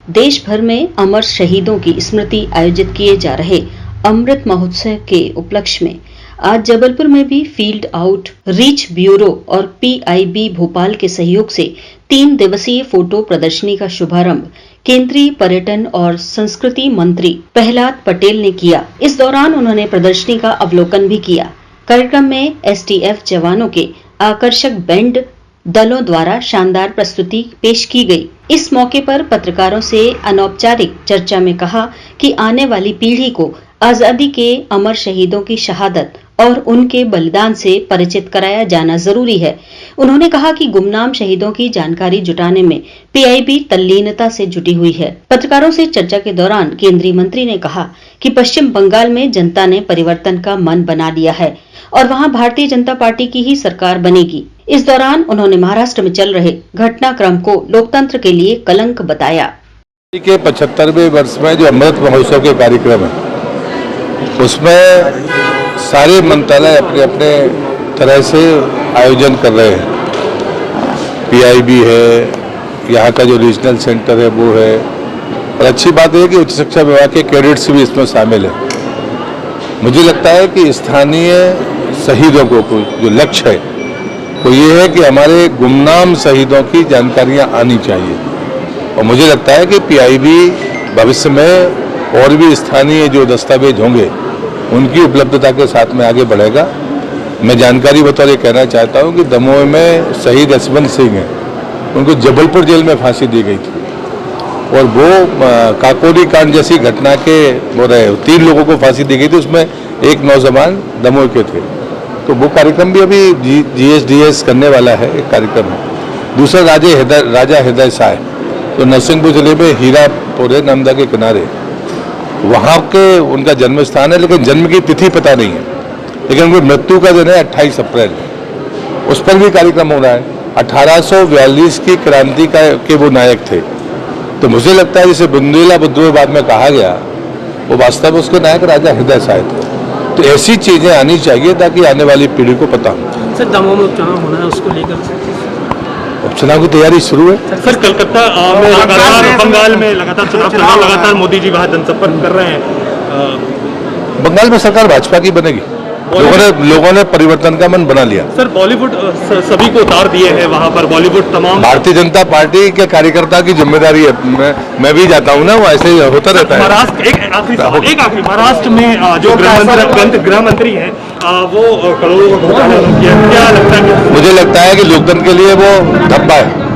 देश भर में अमर शहीदों की स्मृति आयोजित किए जा रहे अमृत महोत्सव के उपलक्ष्य में आज जबलपुर में भी फील्ड आउट रीच ब्यूरो और पीआईबी भोपाल के सहयोग से 3 दिवसीय फोटो प्रदर्शनी का शुभारंभ केंद्रीय पर्यटन और संस्कृति मंत्री प्रहलाद पटेल ने किया। इस दौरान उन्होंने प्रदर्शनी का अवलोकन भी किया। कार्यक्रम में एसटीएफ जवानों के आकर्षक बैंड दलों द्वारा शानदार प्रस्तुति पेश की गई। इस मौके पर पत्रकारों से अनौपचारिक चर्चा में कहा कि आने वाली पीढ़ी को आजादी के अमर शहीदों की शहादत और उनके बलिदान से परिचित कराया जाना जरूरी है। उन्होंने कहा कि गुमनाम शहीदों की जानकारी जुटाने में पीआईबी तल्लीनता से जुटी हुई है। पत्रकारों से चर्चा के दौरान केंद्रीय मंत्री ने कहा कि पश्चिम बंगाल में जनता ने परिवर्तन का मन बना लिया है और वहां भारतीय जनता पार्टी की ही सरकार बनेगी। इस दौरान उन्होंने महाराष्ट्र में चल रहे घटनाक्रम को लोकतंत्र के लिए कलंक बताया। के 75वें वर्ष में जो अमृत महोत्सव के कार्यक्रम है उसमें सारे मंत्रालय अपने अपने तरह से आयोजन कर रहे हैं। पीआईबी है, यहाँ का जो रीजनल सेंटर है वो है, और अच्छी बात है कि उच्च शिक्षा विभाग के कैडेट्स भी इसमें शामिल है। मुझे लगता है कि स्थानीय शहीदों को जो लक्ष्य है वो ये है कि हमारे गुमनाम शहीदों की जानकारियाँ आनी चाहिए, और मुझे लगता है कि पीआईबी भविष्य में और भी स्थानीय जो दस्तावेज होंगे उनकी उपलब्धता के साथ में आगे बढ़ेगा। मैं जानकारी बतौर ये कहना चाहता हूँ कि दमोह में शहीद यशवंत सिंह हैं, उनको जबलपुर जेल में फांसी दी गई थी, और वो काकोरी कांड जैसी घटना के 3 लोगों को फांसी दी गई थी, उसमें एक नौजवान दमोह के थे। तो वो कार्यक्रम भी अभी जीएसडीएस करने वाला है, एक कार्यक्रम है। दूसरा राजा हृदय शाह तो नरसिंहपुर जिले में हीरापुर है, नर्मदा के किनारे, वहाँ के उनका जन्म स्थान है, लेकिन जन्म की तिथि पता नहीं है, लेकिन उनकी मृत्यु का दिन है 28 अप्रैल, उस पर भी कार्यक्रम हो रहा है। 1842 की क्रांति के वो नायक थे, तो मुझे लगता है जैसे बुंदेला बुद्धू बाद में कहा गया, वो वास्तव में उसके नायक राजा हृदय शाह थे। तो ऐसी चीजें आनी चाहिए ताकि आने वाली पीढ़ी को पता हो। सर दमोह में उपचुनाव होना है, उसको लेकर उपचुनाव की तैयारी शुरू है। सर कलकत्ता में लगातार, बंगाल में लगातार चुनाव लगातार मोदी जी वहाँ जनसंपर्क कर रहे हैं। बंगाल में सरकार भाजपा की बनेगी। लोगों ने परिवर्तन का मन बना लिया। सर बॉलीवुड सभी को उतार दिए हैं वहाँ पर, बॉलीवुड तमाम भारतीय जनता पार्टी के कार्यकर्ता की जिम्मेदारी है। मैं भी जाता हूँ ना, वो ऐसे ही होता रहता है। महाराष्ट्र एक आखिरी महाराष्ट्र में जो गृह मंत्री है वो करोड़ों का घोटाला किया, क्या लगता है? मुझे लगता है कि लोकतंत्र के लिए वो धब्बा है।